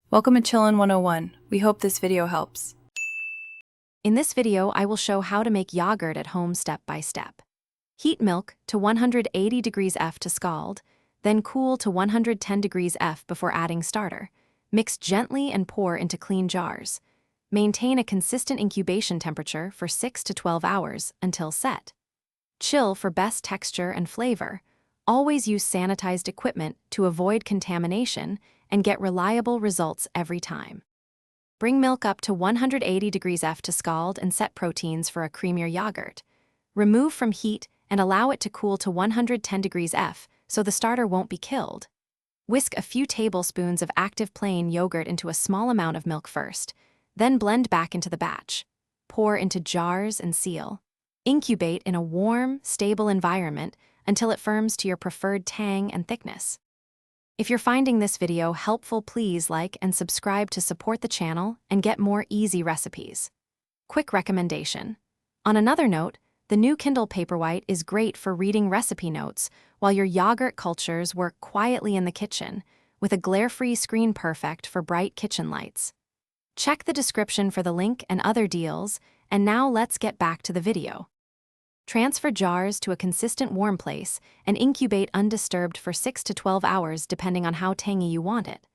Welcome to Chillin' 101. We hope this video helps. In this video, I will show how to make yogurt at home step by step. Heat milk to 180 degrees F to scald, then cool to 110 degrees F before adding starter. Mix gently and pour into clean jars. Maintain a consistent incubation temperature for 6 to 12 hours until set. Chill for best texture and flavor. Always use sanitized equipment to avoid contamination and get reliable results every time. Bring milk up to 180 degrees F to scald and set proteins for a creamier yogurt. Remove from heat and allow it to cool to 110 degrees F so the starter won't be killed. Whisk a few tablespoons of active plain yogurt into a small amount of milk first, then blend back into the batch. Pour into jars and seal. Incubate in a warm, stable environment until it firms to your preferred tang and thickness. If you're finding this video helpful, please like and subscribe to support the channel and get more easy recipes. Quick recommendation. On another note, the new Kindle Paperwhite is great for reading recipe notes while your yogurt cultures work quietly in the kitchen, with a glare-free screen perfect for bright kitchen lights. Check the description for the link and other deals, and now let's get back to the video. Transfer jars to a consistent warm place and incubate undisturbed for 6 to 12 hours depending on how tangy you want it.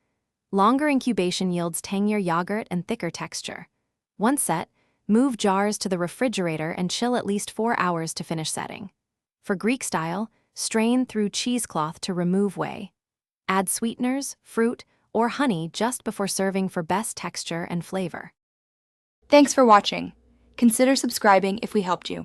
Longer incubation yields tangier yogurt and thicker texture. Once set, move jars to the refrigerator and chill at least 4 hours to finish setting. For Greek style, strain through cheesecloth to remove whey. Add sweeteners, fruit, or honey just before serving for best texture and flavor. Thanks for watching. Consider subscribing if we helped you.